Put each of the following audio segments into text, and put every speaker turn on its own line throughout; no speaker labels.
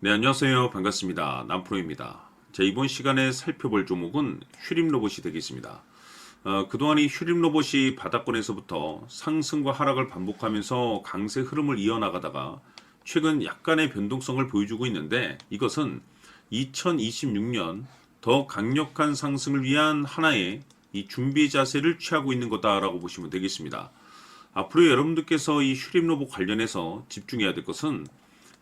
네, 안녕하세요. 반갑습니다. 남프로입니다. 자, 이번 시간에 살펴볼 종목은 휴림 로봇이 되겠습니다. 그동안 이 휴림 로봇이 바닥권에서부터 상승과 하락을 반복하면서 강세 흐름을 이어나가다가 최근 약간의 변동성을 보여주고 있는데, 이것은 2026년 더 강력한 상승을 위한 하나의 이 준비 자세를 취하고 있는 거다라고 보시면 되겠습니다. 앞으로 여러분들께서 이 휴림 로봇 관련해서 집중해야 될 것은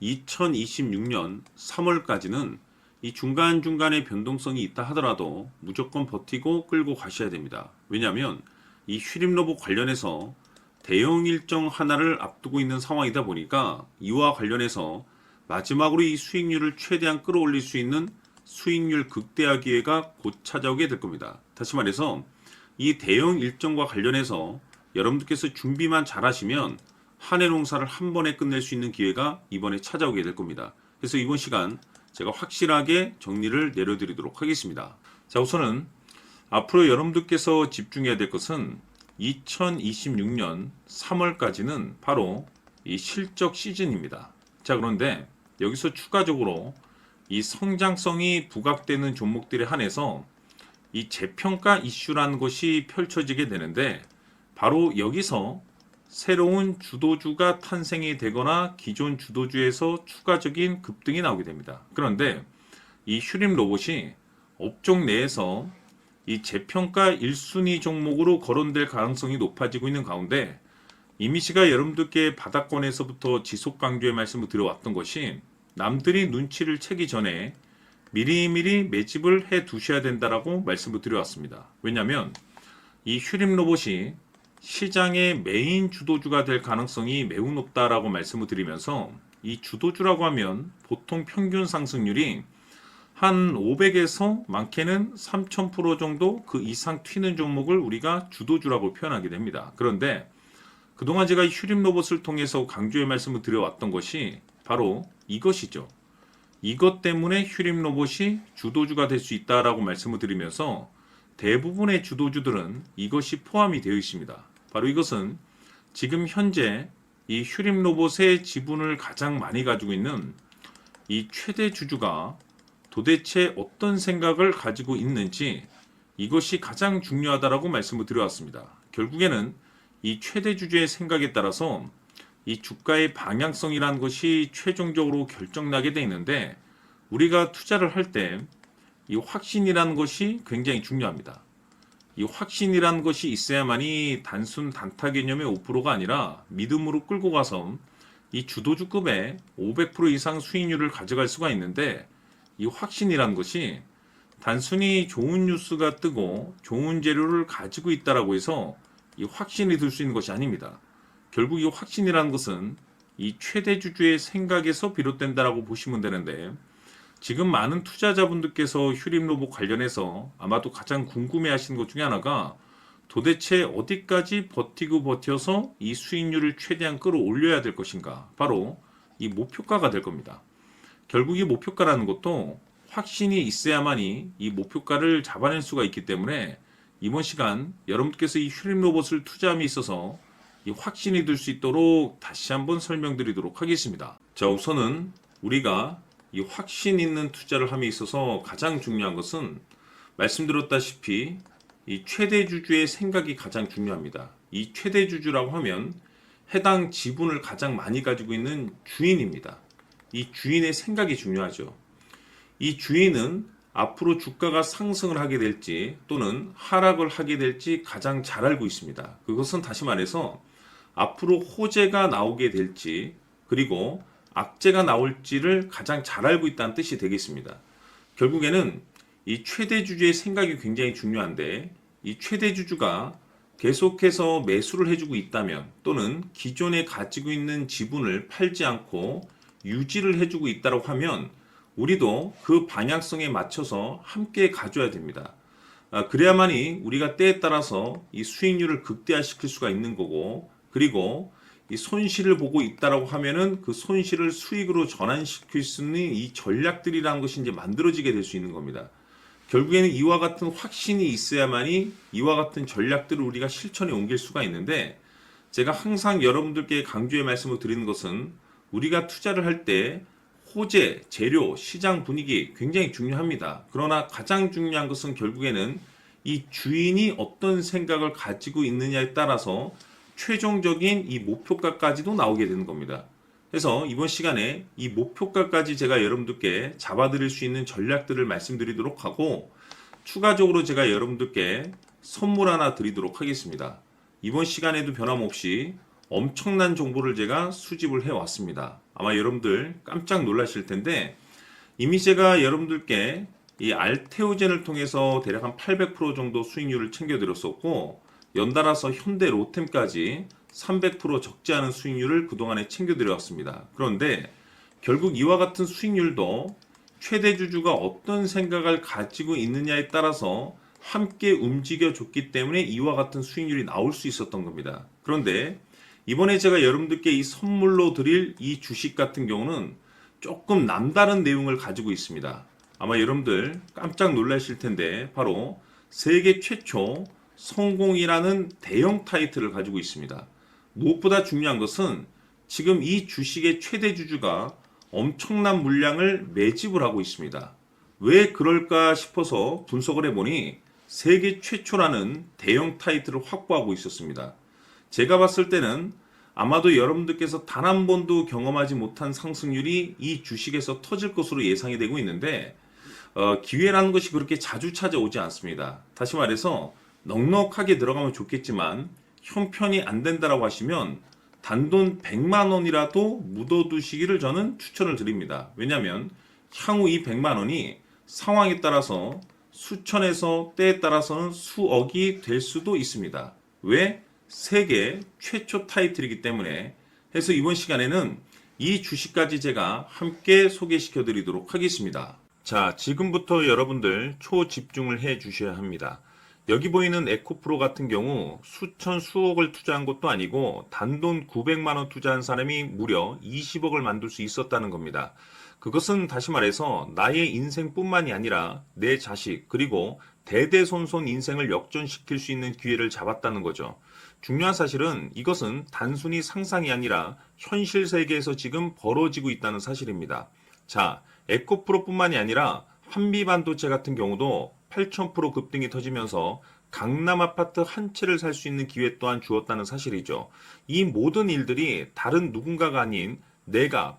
2026년 3월까지는 이 중간중간에 변동성이 있다 하더라도 무조건 버티고 끌고 가셔야 됩니다. 왜냐하면 이 휴림 로봇 관련해서 대형 일정 하나를 앞두고 있는 상황이다 보니까 이와 관련해서 마지막으로 이 수익률을 최대한 끌어올릴 수 있는 수익률 극대화 기회가 곧 찾아오게 될 겁니다. 다시 말해서 이 대형 일정과 관련해서 여러분들께서 준비만 잘 하시면 한 해 농사를 한 번에 끝낼 수 있는 기회가 이번에 찾아오게 될 겁니다. 그래서 이번 시간 제가 확실하게 정리를 내려드리도록 하겠습니다. 자, 우선은 앞으로 여러분들께서 집중해야 될 것은 2026년 3월까지는 바로 이 실적 시즌입니다. 자, 그런데 여기서 추가적으로 이 성장성이 부각되는 종목들에 한해서 이 재평가 이슈라는 것이 펼쳐지게 되는데, 바로 여기서 새로운 주도주가 탄생이 되거나 기존 주도주에서 추가적인 급등이 나오게 됩니다. 그런데 이 휴림 로봇이 업종 내에서 이 재평가 1순위 종목으로 거론될 가능성이 높아지고 있는 가운데, 이미 씨가 여러분들께 바닥권에서부터 지속 강조의 말씀을 드려왔던 것이, 남들이 눈치를 채기 전에 미리미리 매집을 해 두셔야 된다라고 말씀을 드려왔습니다. 왜냐하면 이 휴림 로봇이 시장의 메인 주도주가 될 가능성이 매우 높다라고 말씀을 드리면서, 이 주도주라고 하면 보통 평균 상승률이 한 500에서 많게는 3000% 정도 그 이상 튀는 종목을 우리가 주도주라고 표현하게 됩니다. 그런데 그동안 제가 이 휴림 로봇을 통해서 강조의 말씀을 드려왔던 것이 바로 이것이죠. 이것 때문에 휴림 로봇이 주도주가 될 수 있다라고 말씀을 드리면서, 대부분의 주도주들은 이것이 포함이 되어 있습니다. 바로 이것은 지금 현재 이 휴림 로봇의 지분을 가장 많이 가지고 있는 이 최대 주주가 도대체 어떤 생각을 가지고 있는지, 이것이 가장 중요하다라고 말씀을 드려왔습니다. 결국에는 이 최대 주주의 생각에 따라서 이 주가의 방향성이라는 것이 최종적으로 결정나게 되어 있는데, 우리가 투자를 할 때 이 확신이라는 것이 굉장히 중요합니다. 이 확신이라는 것이 있어야만이 단순 단타 개념의 5%가 아니라 믿음으로 끌고 가서 이 주도주급의 500% 이상 수익률을 가져갈 수가 있는데, 이 확신이라는 것이 단순히 좋은 뉴스가 뜨고 좋은 재료를 가지고 있다라고 해서 이 확신이 들 수 있는 것이 아닙니다. 결국 이 확신이라는 것은 이 최대 주주의 생각에서 비롯된다라고 보시면 되는데, 지금 많은 투자자분들께서 휴림 로봇 관련해서 아마도 가장 궁금해하시는 것 중에 하나가, 도대체 어디까지 버티고 버텨서 이 수익률을 최대한 끌어올려야 될 것인가, 바로 이 목표가가 될 겁니다. 결국 이 목표가라는 것도 확신이 있어야만이 이 목표가를 잡아낼 수가 있기 때문에, 이번 시간 여러분께서 이 휴림 로봇을 투자함에 있어서 이 확신이 들 수 있도록 다시 한번 설명드리도록 하겠습니다. 자, 우선은 우리가 이 확신 있는 투자를 함에 있어서 가장 중요한 것은, 말씀드렸다시피 이 최대 주주의 생각이 가장 중요합니다. 이 최대 주주라고 하면 해당 지분을 가장 많이 가지고 있는 주인입니다. 이 주인의 생각이 중요하죠. 이 주인은 앞으로 주가가 상승을 하게 될지 또는 하락을 하게 될지 가장 잘 알고 있습니다. 그것은 다시 말해서 앞으로 호재가 나오게 될지, 그리고 악재가 나올지를 가장 잘 알고 있다는 뜻이 되겠습니다. 결국에는 이 최대 주주의 생각이 굉장히 중요한데, 이 최대 주주가 계속해서 매수를 해주고 있다면, 또는 기존에 가지고 있는 지분을 팔지 않고 유지를 해주고 있다고 하면, 우리도 그 방향성에 맞춰서 함께 가져야 됩니다. 그래야만이 우리가 때에 따라서 이 수익률을 극대화시킬 수가 있는 거고, 그리고 이 손실을 보고 있다라고 하면은 그 손실을 수익으로 전환시킬 수 있는 이 전략들이라는 것이 이제 만들어지게 될 수 있는 겁니다. 결국에는 이와 같은 확신이 있어야만이 이와 같은 전략들을 우리가 실천에 옮길 수가 있는데, 제가 항상 여러분들께 강조의 말씀을 드리는 것은, 우리가 투자를 할 때 호재, 재료, 시장 분위기 굉장히 중요합니다. 그러나 가장 중요한 것은 결국에는 이 주인이 어떤 생각을 가지고 있느냐에 따라서 최종적인 이 목표가까지도 나오게 되는 겁니다. 그래서 이번 시간에 이 목표가까지 제가 여러분들께 잡아드릴 수 있는 전략들을 말씀드리도록 하고, 추가적으로 제가 여러분들께 선물 하나 드리도록 하겠습니다. 이번 시간에도 변함없이 엄청난 정보를 제가 수집을 해왔습니다. 아마 여러분들 깜짝 놀라실 텐데, 이미 제가 여러분들께 이 알테오젠을 통해서 대략 한 800% 정도 수익률을 챙겨드렸었고, 연달아서 현대 로템까지 300% 적지 않은 수익률을 그동안에 챙겨드려왔습니다. 그런데 결국 이와 같은 수익률도 최대 주주가 어떤 생각을 가지고 있느냐에 따라서 함께 움직여줬기 때문에 이와 같은 수익률이 나올 수 있었던 겁니다. 그런데 이번에 제가 여러분들께 이 선물로 드릴 이 주식 같은 경우는 조금 남다른 내용을 가지고 있습니다. 아마 여러분들 깜짝 놀라실 텐데, 바로 세계 최초 성공이라는 대형 타이틀을 가지고 있습니다. 무엇보다 중요한 것은 지금 이 주식의 최대 주주가 엄청난 물량을 매집을 하고 있습니다. 왜 그럴까 싶어서 분석을 해보니 세계 최초라는 대형 타이틀을 확보하고 있었습니다. 제가 봤을 때는 아마도 여러분들께서 단 한 번도 경험하지 못한 상승률이 이 주식에서 터질 것으로 예상이 되고 있는데, 기회라는 것이 그렇게 자주 찾아오지 않습니다. 다시 말해서 넉넉하게 들어가면 좋겠지만 형편이 안 된다라고 하시면 단돈 100만 원이라도 묻어두시기를 저는 추천을 드립니다. 왜냐하면 향후 이 100만 원이 상황에 따라서 수천에서 때에 따라서는 수억이 될 수도 있습니다. 왜? 세계 최초 타이틀이기 때문에. 해서 이번 시간에는 이 주식까지 제가 함께 소개시켜 드리도록 하겠습니다. 자, 지금부터 여러분들 초집중을 해 주셔야 합니다. 여기 보이는 에코프로 같은 경우 수천 수억을 투자한 것도 아니고 단돈 900만 원 투자한 사람이 무려 20억을 만들 수 있었다는 겁니다. 그것은 다시 말해서 나의 인생뿐만이 아니라 내 자식 그리고 대대손손 인생을 역전시킬 수 있는 기회를 잡았다는 거죠. 중요한 사실은 이것은 단순히 상상이 아니라 현실 세계에서 지금 벌어지고 있다는 사실입니다. 자, 에코프로뿐만이 아니라 한미반도체 같은 경우도 8,000% 급등이 터지면서 강남 아파트 한 채를 살 수 있는 기회 또한 주었다는 사실이죠. 이 모든 일들이 다른 누군가가 아닌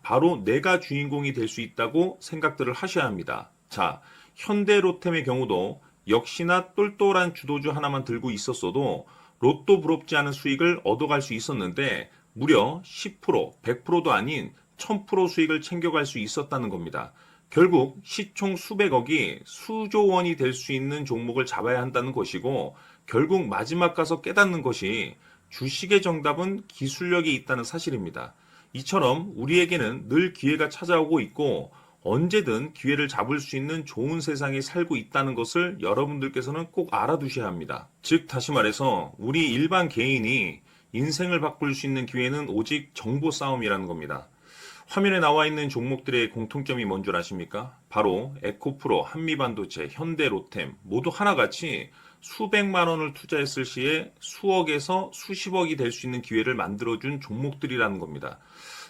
바로 내가 주인공이 될 수 있다고 생각들을 하셔야 합니다. 자, 현대로템의 경우도 역시나 똘똘한 주도주 하나만 들고 있었어도 로또 부럽지 않은 수익을 얻어갈 수 있었는데 무려 10%, 100%도 아닌 1000% 수익을 챙겨갈 수 있었다는 겁니다. 결국 시총 수백억이 수조 원이 될 수 있는 종목을 잡아야 한다는 것이고, 결국 마지막 가서 깨닫는 것이 주식의 정답은 기술력이 있다는 사실입니다. 이처럼 우리에게는 늘 기회가 찾아오고 있고 언제든 기회를 잡을 수 있는 좋은 세상에 살고 있다는 것을 여러분들께서는 꼭 알아두셔야 합니다. 즉 다시 말해서 우리 일반 개인이 인생을 바꿀 수 있는 기회는 오직 정보 싸움이라는 겁니다. 화면에 나와 있는 종목들의 공통점이 뭔 줄 아십니까? 바로 에코프로, 한미반도체, 현대로템 모두 하나같이 수백만 원을 투자했을 시에 수억에서 수십억이 될 수 있는 기회를 만들어준 종목들이라는 겁니다.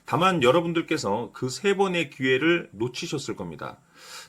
다만 여러분들께서 그 세 번의 기회를 놓치셨을 겁니다.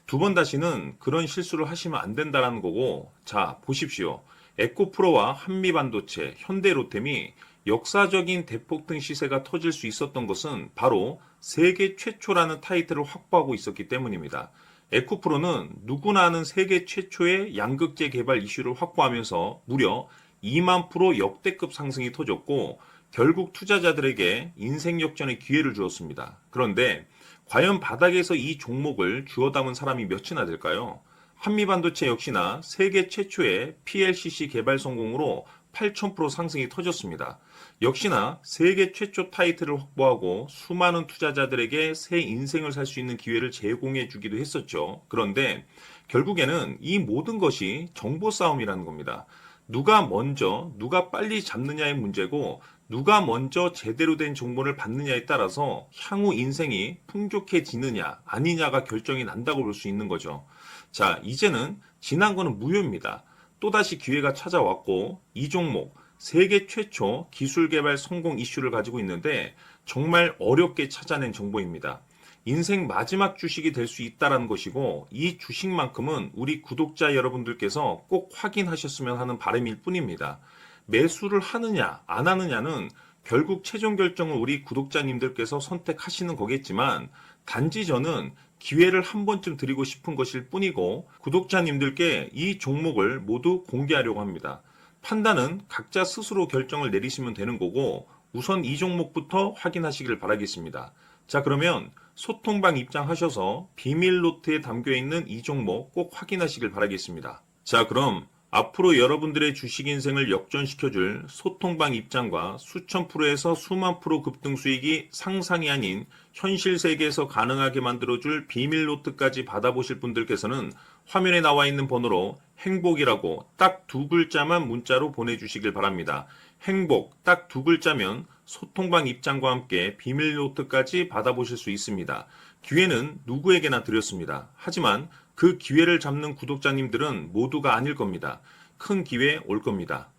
두 번 다시는 그런 실수를 하시면 안 된다는 거고, 자 보십시오. 에코프로와 한미반도체, 현대로템이 역사적인 대폭등 시세가 터질 수 있었던 것은 바로 세계 최초라는 타이틀을 확보하고 있었기 때문입니다. 에코프로는 누구나 아는 세계 최초의 양극재 개발 이슈를 확보하면서 무려 2만 프로 역대급 상승이 터졌고 결국 투자자들에게 인생 역전의 기회를 주었습니다. 그런데 과연 바닥에서 이 종목을 주워 담은 사람이 몇이나 될까요? 한미반도체 역시나 세계 최초의 PLCC 개발 성공으로 8,000% 상승이 터졌습니다. 역시나 세계 최초 타이틀을 확보하고 수많은 투자자들에게 새 인생을 살 수 있는 기회를 제공해 주기도 했었죠. 그런데 결국에는 이 모든 것이 정보 싸움이라는 겁니다. 누가 먼저, 누가 빨리 잡느냐의 문제고 누가 먼저 제대로 된 정보를 받느냐에 따라서 향후 인생이 풍족해지느냐 아니냐가 결정이 난다고 볼 수 있는 거죠. 자, 이제는 지난 거는 무효입니다. 또다시 기회가 찾아왔고 이 종목 세계 최초 기술 개발 성공 이슈를 가지고 있는데 정말 어렵게 찾아낸 정보입니다.
인생 마지막 주식이 될 수 있다라는 것이고 이 주식만큼은 우리 구독자 여러분들께서 꼭 확인하셨으면 하는 바람일 뿐입니다. 매수를 하느냐 안 하느냐는 결국 최종 결정을 우리 구독자님들께서 선택하시는 거겠지만 단지 저는 기회를 한 번쯤 드리고 싶은 것일 뿐이고 구독자님들께 이 종목을 모두 공개하려고 합니다. 판단은 각자 스스로 결정을 내리시면 되는 거고 우선 이 종목부터 확인하시길 바라겠습니다. 자, 그러면 소통방 입장하셔서 비밀 노트에 담겨 있는 이 종목 꼭 확인하시길 바라겠습니다. 자, 그럼 앞으로 여러분들의 주식 인생을 역전시켜줄 소통방 입장과 수천 프로에서 수만 프로 급등 수익이 상상이 아닌 현실 세계에서 가능하게 만들어줄 비밀 노트까지 받아보실 분들께서는 화면에 나와 있는 번호로 행복이라고 딱 두 글자만 문자로 보내주시길 바랍니다. 행복 딱 두 글자면 소통방 입장과 함께 비밀 노트까지 받아보실 수 있습니다. 기회는 누구에게나 드렸습니다. 하지만 그 기회를 잡는 구독자님들은 모두가 아닐 겁니다. 큰 기회 올 겁니다.